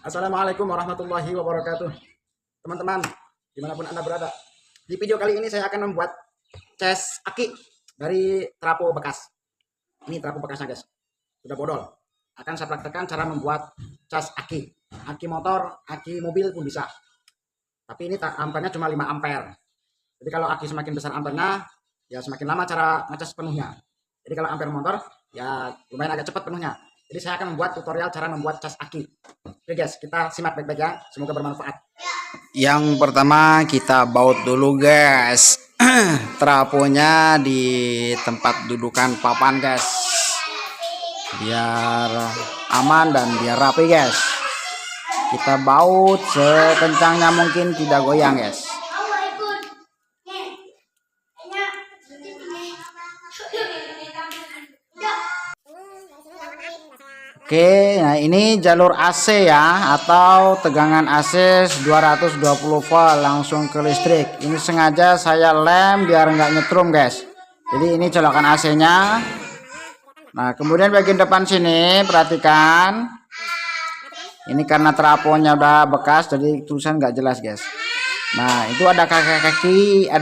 Assalamualaikum warahmatullahi wabarakatuh. Teman-teman, dimanapun Anda berada. Di video kali ini saya akan membuat cas aki dari trapo bekas. Ini trapo bekasnya guys. Sudah bodol. Akan saya praktekkan cara membuat cas aki. Aki motor, aki mobil pun bisa. Tapi ini ampernya cuma 5 ampere. Jadi kalau aki semakin besar ampernya, ya semakin lama cara ngecas penuhnya. Jadi kalau ampere motor, ya lumayan agak cepat penuhnya. Jadi saya akan membuat tutorial cara membuat cas aki. Oke guys, kita simak baik-baik ya. Semoga bermanfaat. Yang pertama kita baut dulu guys. Traponya di tempat dudukan papan guys. Biar aman dan biar rapi guys. Kita baut sekencangnya mungkin, tidak goyang guys. Oke, nah ini jalur AC ya, atau tegangan AC 220 volt langsung ke listrik. Ini sengaja saya lem biar nggak nyetrum guys. Jadi ini colokan AC-nya. Nah kemudian bagian depan sini perhatikan. Ini karena traponya udah bekas jadi tulisan nggak jelas guys. Nah itu ada kaki-kaki,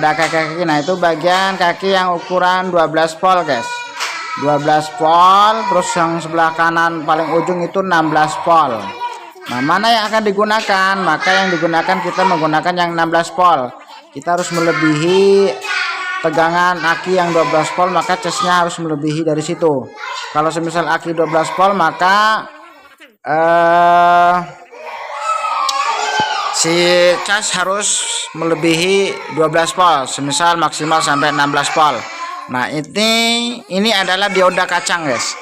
Nah itu bagian kaki yang ukuran 12 volt guys. 12 volt, terus yang sebelah kanan paling ujung itu 16 volt. Nah mana yang akan digunakan? Maka yang digunakan kita menggunakan yang 16 volt. Kita harus melebihi tegangan aki yang 12 volt, maka casnya harus melebihi dari situ. Kalau semisal aki 12 volt maka si cas harus melebihi 12 volt, semisal maksimal sampai 16 volt. Nah ini adalah dioda kacang guys.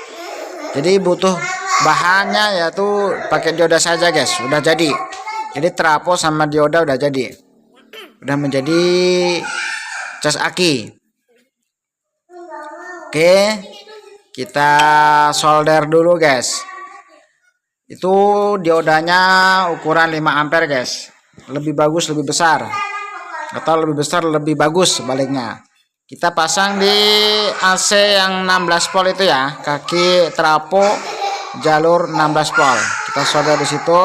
Jadi butuh bahannya yaitu pakai dioda saja guys. Udah jadi. Jadi trapo sama dioda udah jadi. Udah menjadi cas aki. Oke, kita solder dulu guys. Itu diodanya ukuran 5 ampere guys. Lebih bagus lebih besar, atau lebih besar lebih bagus sebaliknya. Kita pasang di AC yang 16 volt itu ya, kaki trapo jalur 16 volt. Kita solder di situ.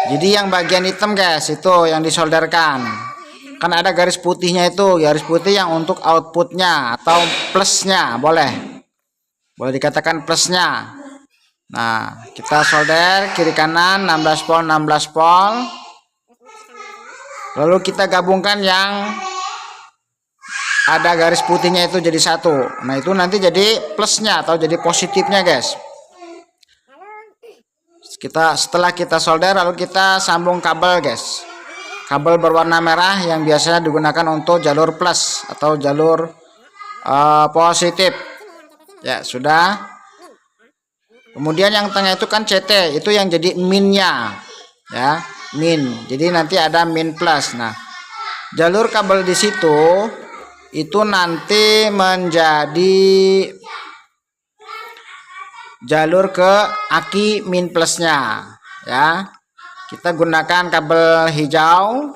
Jadi yang bagian hitam guys itu yang disolderkan. Kan ada garis putihnya itu, garis putih yang untuk outputnya atau plusnya, boleh dikatakan plusnya. Nah kita solder kiri kanan 16 volt 16 volt. Lalu kita gabungkan yang ada garis putihnya itu jadi satu. Nah itu nanti jadi plusnya atau jadi positifnya guys. Setelah kita solder, lalu kita sambung kabel guys. Kabel berwarna merah yang biasanya digunakan untuk jalur plus atau jalur positif. Ya sudah. Kemudian yang tengah itu kan CT, itu yang jadi minnya ya, min. Jadi nanti ada min plus. Nah jalur kabel di situ itu nanti menjadi jalur ke aki min plusnya ya. Kita gunakan kabel hijau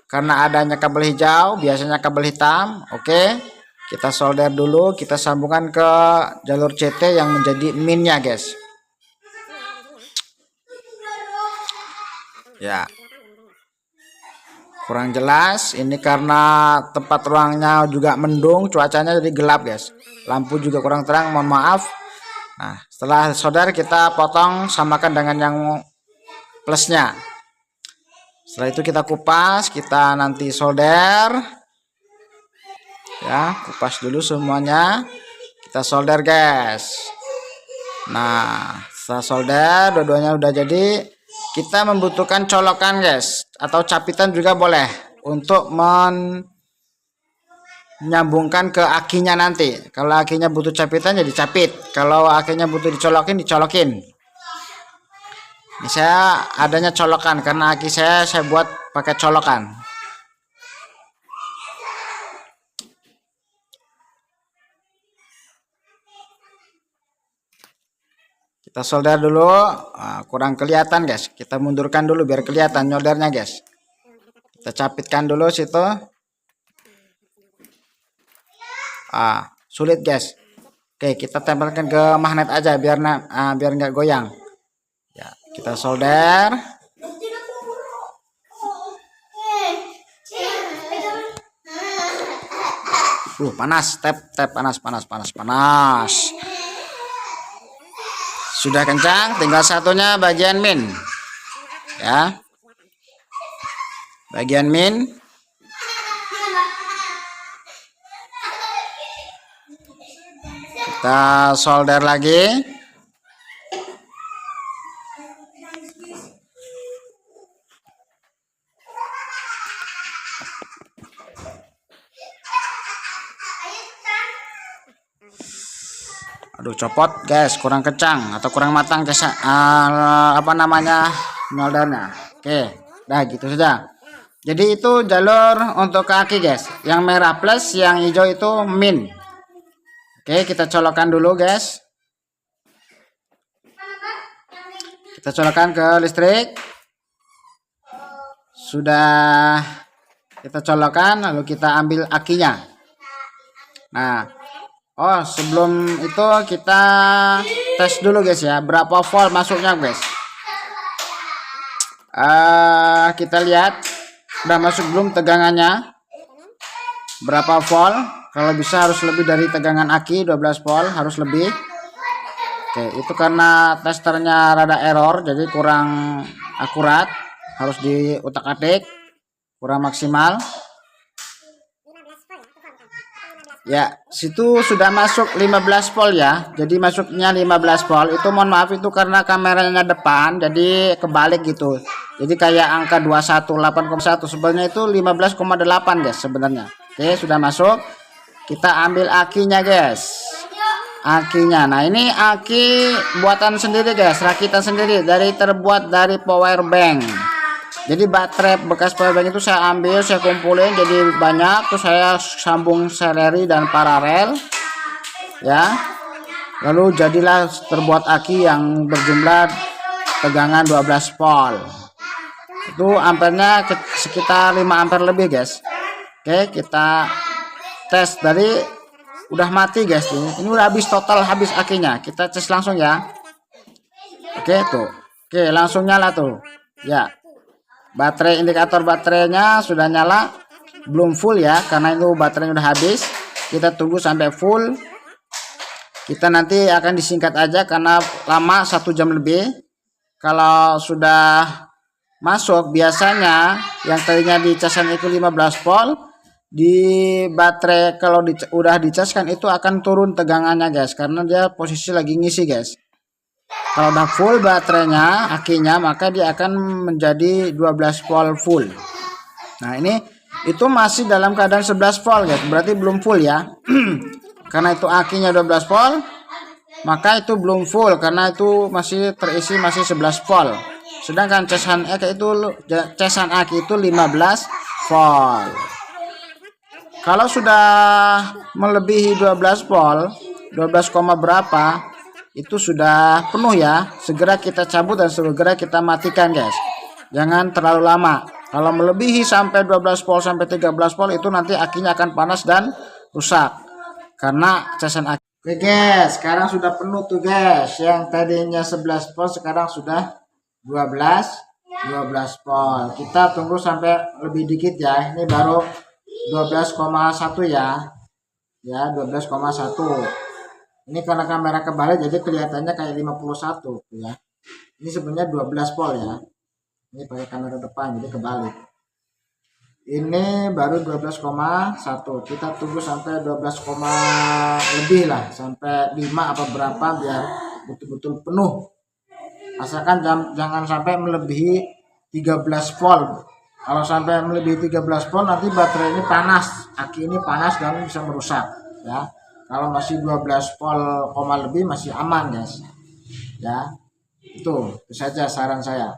karena adanya kabel hijau, biasanya kabel hitam. Oke, kita solder dulu, kita sambungkan ke jalur CT yang menjadi minnya guys. Ya, kurang jelas ini karena tempat ruangnya juga mendung, cuacanya jadi gelap guys. Lampu juga kurang terang, mohon maaf. Nah setelah solder kita potong samakan dengan yang plusnya. Setelah itu kita kupas, kita nanti solder ya, kupas dulu semuanya, kita solder guys. Nah setelah solder dua-duanya udah jadi, kita membutuhkan colokan guys, atau capitan juga boleh untuk menyambungkan ke akinya nanti. Kalau akinya butuh capitan jadi capit, kalau akinya butuh dicolokin. Ini saya adanya colokan karena aki saya buat pakai colokan. Kita solder dulu. Nah, kurang kelihatan guys, kita mundurkan dulu biar kelihatan nyoldernya guys. Kita capitkan dulu situ. Sulit guys. Oke, kita tempelkan ke magnet aja biar biar nggak goyang. Ya, kita solder. Panas, tap panas. Sudah kencang, tinggal satunya bagian min. Ya. Bagian min. Kita solder lagi. Aduh, copot guys, kurang kencang atau kurang matang guys, apa namanya, moldernya. Oke, dah gitu saja. Jadi itu jalur untuk ke aki guys, yang merah plus, yang hijau itu min. Oke, kita colokkan dulu guys. Kita colokkan ke listrik. Sudah kita colokkan, lalu kita ambil akinya. Nah, oh, sebelum itu kita tes dulu guys ya, berapa volt masuknya guys. Kita lihat udah masuk belum tegangannya, berapa volt. Kalau bisa harus lebih dari tegangan aki, 12 volt harus lebih. Oke, itu karena testernya rada error, jadi kurang akurat, harus diutak-atik, kurang maksimal. Ya, situ sudah masuk 15 volt ya. Jadi masuknya 15 volt. Itu mohon maaf, itu karena kameranya depan, jadi kebalik gitu. Jadi kayak angka 21, 8,1, sebenarnya itu 15,8 guys sebenarnya. Oke, sudah masuk. Kita ambil akinya guys. Akinya. Nah, ini aki buatan sendiri guys, rakitan sendiri, terbuat dari power bank. Jadi baterai bekas power bank itu saya ambil, saya kumpulin jadi banyak, terus saya sambung seri dan paralel ya. Lalu jadilah terbuat aki yang berjumlah tegangan 12 volt. Itu ampernya sekitar 5 ampere lebih guys. Oke, kita tes. Dari udah mati guys nih. Ini udah habis total, habis akinya. Kita tes langsung ya. Oke, tuh. Oke, langsung nyala tuh. Ya. Baterai, indikator baterainya sudah nyala, belum full ya, karena itu baterainya udah habis. Kita tunggu sampai full. Kita nanti akan disingkat aja karena lama 1 jam lebih. Kalau sudah masuk, biasanya yang tadinya dicasan itu 15 volt, di baterai kalau udah dicaskan itu akan turun tegangannya guys, karena dia posisi lagi ngisi guys. Kalau udah full baterainya, akinya, maka dia akan menjadi 12 volt full. Nah, ini itu masih dalam keadaan 11 volt guys, berarti belum full ya. Karena itu akinya 12 volt, maka itu belum full karena itu masih terisi, masih 11 volt. Sedangkan casan aki itu 15 volt. Kalau sudah melebihi 12 volt, 12, berapa, itu sudah penuh ya, segera kita cabut dan segera kita matikan guys. Jangan terlalu lama. Kalau melebihi sampai 12 volt sampai 13 volt, itu nanti akinya akan panas dan rusak karena casan aki. Oke guys, sekarang sudah penuh tuh guys. Yang tadinya 11 volt sekarang sudah 12 volt. Kita tunggu sampai lebih dikit ya. Ini baru 12,1 ya. Ya, 12,1. Ini karena kamera kebalik jadi kelihatannya kayak 51 ya. Ini sebenarnya 12 volt ya. Ini pakai kamera depan jadi kebalik. Ini baru 12,1. Kita tunggu sampai 12, lebih lah, sampai 5 apa berapa biar betul-betul penuh. Asalkan jangan sampai melebihi 13 volt. Kalau sampai melebihi 13 volt nanti baterai ini panas, aki ini panas dan bisa merusak ya. Kalau masih 12 volt, lebih masih aman guys. Ya. Itu saja saran saya.